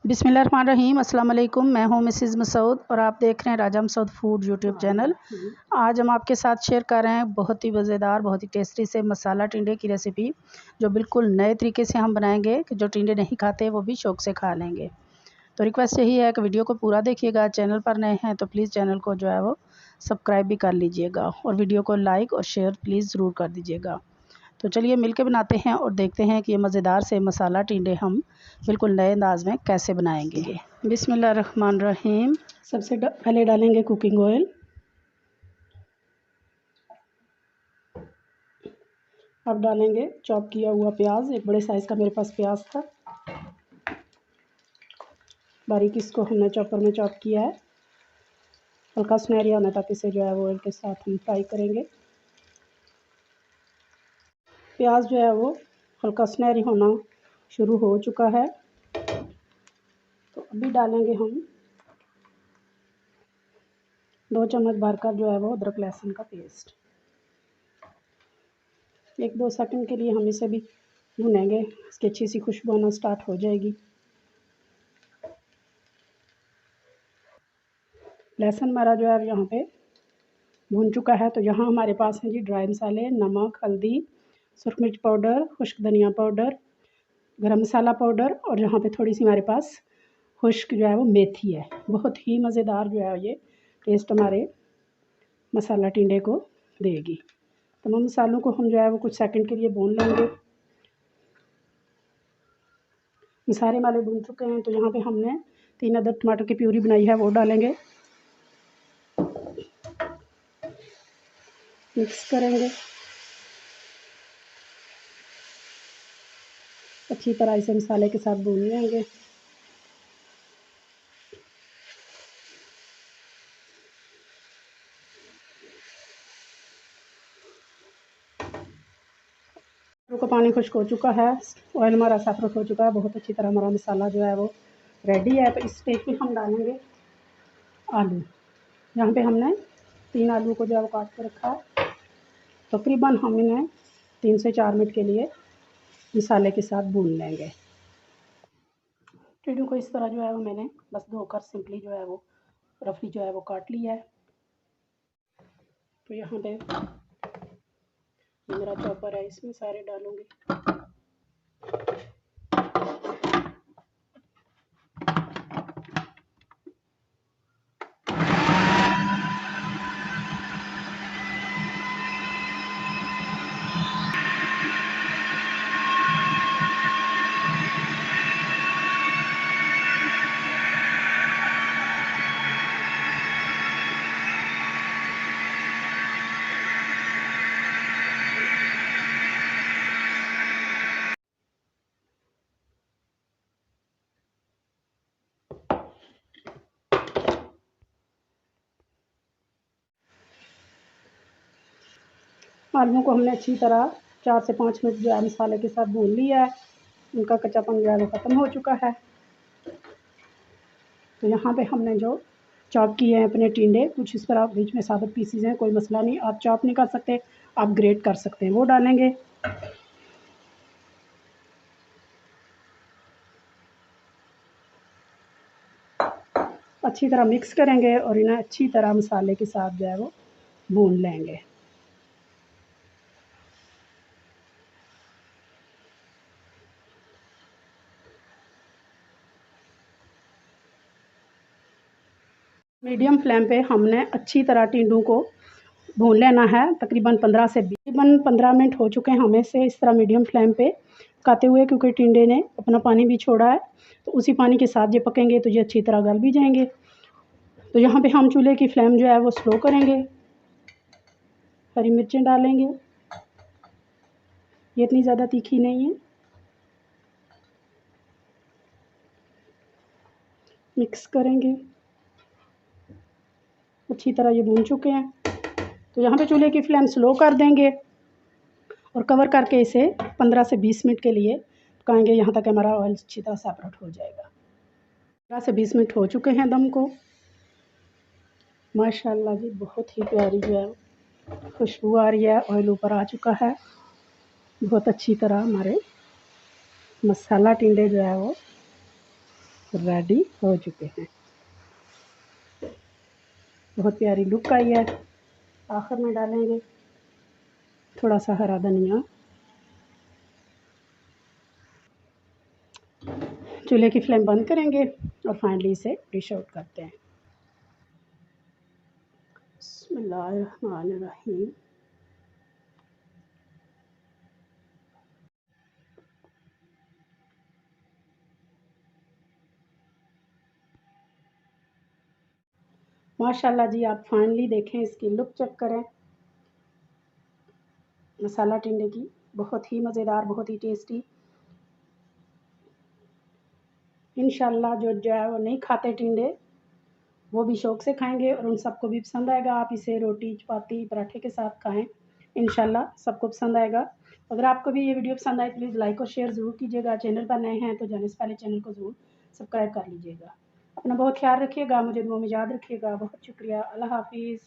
बिस्मिल्लाहिर्रहमानिर्रहीम। अस्सलाम वालेकुम। मैं हूं मिसेज़ मसूद और आप देख रहे हैं राजा मसूद फूड यूट्यूब चैनल। आज हम आपके साथ शेयर कर रहे हैं बहुत ही मज़ेदार, बहुत ही टेस्टी से मसाला टिंडे की रेसिपी, जो बिल्कुल नए तरीके से हम बनाएंगे कि जो टिंडे नहीं खाते वो भी शौक़ से खा लेंगे। तो रिक्वेस्ट यही है कि वीडियो को पूरा देखिएगा। चैनल पर नए हैं तो प्लीज़ चैनल को जो है वो सब्सक्राइब भी कर लीजिएगा और वीडियो को लाइक और शेयर प्लीज़ ज़रूर कर दीजिएगा। तो चलिए मिलके बनाते हैं और देखते हैं कि ये मज़ेदार से मसाला टिंडे हम बिल्कुल नए अंदाज में कैसे बनाएंगे। बिस्मिल्लाहिर्रहमानिर्रहीम। सबसे पहले डालेंगे कुकिंग ऑयल। अब डालेंगे चॉप किया हुआ प्याज। एक बड़े साइज़ का मेरे पास प्याज था, बारीक इसको हमने चॉपर में चॉप किया है। हल्का सुनहरी होना तक इसे जो है वो ऑयल के साथ हम फ्राई करेंगे। प्याज जो है वो हल्का सुनहरी होना शुरू हो चुका है, तो अभी डालेंगे हम 2 चम्मच भरकर जो है वो अदरक लहसुन का पेस्ट। 1-2 सेकंड के लिए हम इसे भी भुनेंगे, इसकी अच्छी सी खुशबू आना स्टार्ट हो जाएगी। लहसुन हमारा जो है यहाँ पे भुन चुका है, तो यहाँ हमारे पास है जी ड्राई मसाले, नमक, हल्दी, सुरख मिर्च पाउडर, खुश्क धनिया पाउडर, गरम मसाला पाउडर और यहाँ पे थोड़ी सी हमारे पास खुश्क जो है वो मेथी है। बहुत ही मज़ेदार जो है ये टेस्ट हमारे मसाला टिंडे को देगी। तमाम मसालों को हम जो है वो कुछ सेकंड के लिए भून लेंगे। मसाले हमारे भून चुके हैं, तो यहाँ पे हमने 3 अदद टमाटर की प्यूरी बनाई है वो डालेंगे। मिक्स करेंगे अच्छी तरह, इसे मसाले के साथ भून लेंगे। का पानी खुश्क हो चुका है, ऑयल हमारा सेपरेट हो चुका है, बहुत अच्छी तरह हमारा मसाला जो है वो रेडी है। तो इस स्टेज पे हम डालेंगे आलू। यहाँ पे हमने 3 आलू को जो है वो काट के रखा है। तकरीबन हम इन्हें 3 से 4 मिनट के लिए मसाले के साथ भून लेंगे। टिंडों को इस तरह जो है वो मैंने बस धोकर सिंपली जो है वो रफली जो है वो काट लिया है। तो यहाँ पे मेरा चॉपर है, इसमें सारे डालूंगी। आलू को हमने अच्छी तरह 4 से 5 मिनट जो है मसाले के साथ भून लिया है। उनका कच्चापन जो है वो ख़त्म हो चुका है। तो यहाँ पे हमने जो चॉप किए हैं अपने टिंडे, कुछ इस तरह बीच में साबुत पीसीज हैं, कोई मसला नहीं, आप चॉप नहीं कर सकते, आप ग्रेट कर सकते हैं, वो डालेंगे। अच्छी तरह मिक्स करेंगे और इन्हें अच्छी तरह मसाले के साथ जो है वो भून लेंगे। मीडियम फ्लेम पे हमने अच्छी तरह टिंडों को भून लेना है। तकरीबन 15 मिनट हो चुके हैं हमें से इस तरह मीडियम फ्लेम पे पकाते हुए, क्योंकि टिंडे ने अपना पानी भी छोड़ा है, तो उसी पानी के साथ ये पकेंगे तो ये अच्छी तरह गल भी जाएंगे। तो यहाँ पे हम चूल्हे की फ्लेम जो है वो स्लो करेंगे। हरी मिर्चें डालेंगे, ये इतनी ज़्यादा तीखी नहीं है। मिक्स करेंगे, अच्छी तरह ये भून चुके हैं। तो यहाँ पे चूल्हे की फ्लेम स्लो कर देंगे और कवर करके इसे 15 से 20 मिनट के लिए पकाएंगे, यहाँ तक हमारा ऑयल अच्छी तरह सेपरेट हो जाएगा। 15 से 20 मिनट हो चुके हैं दम को। माशाल्लाह जी, बहुत ही प्यारी जो है खुशबू आ रही है, ऑयल ऊपर आ चुका है। बहुत अच्छी तरह हमारे मसाला टिंडे जो है वो रेडी हो चुके हैं। बहुत प्यारी लुक आई है। आखिर में डालेंगे थोड़ा सा हरा धनिया। चूल्हे की फ्लेम बंद करेंगे और फाइनली इसे डिश आउट करते हैं। बिस्मिल्लाहिर्रहमानिर्रहीम। माशाल्लाह जी, आप फाइनली देखें, इसकी लुक चेक करें मसाला टिंडे की। बहुत ही मज़ेदार, बहुत ही टेस्टी। इंशाल्लाह जो है वो नहीं खाते टिंडे, वो भी शौक़ से खाएंगे और उन सबको भी पसंद आएगा। आप इसे रोटी, चपाती, पराठे के साथ खाएं, इंशाल्लाह सबको पसंद आएगा। अगर आपको भी ये वीडियो पसंद आए, प्लीज़ लाइक और शेयर ज़रूर कीजिएगा। चैनल पर नए हैं तो जाने से पहले चैनल को ज़रूर सब्सक्राइब कर लीजिएगा। अपना बहुत ख्याल रखिएगा, मुझे दुआ में याद रखिएगा। बहुत शुक्रिया। अल्लाह हाफ़िज़।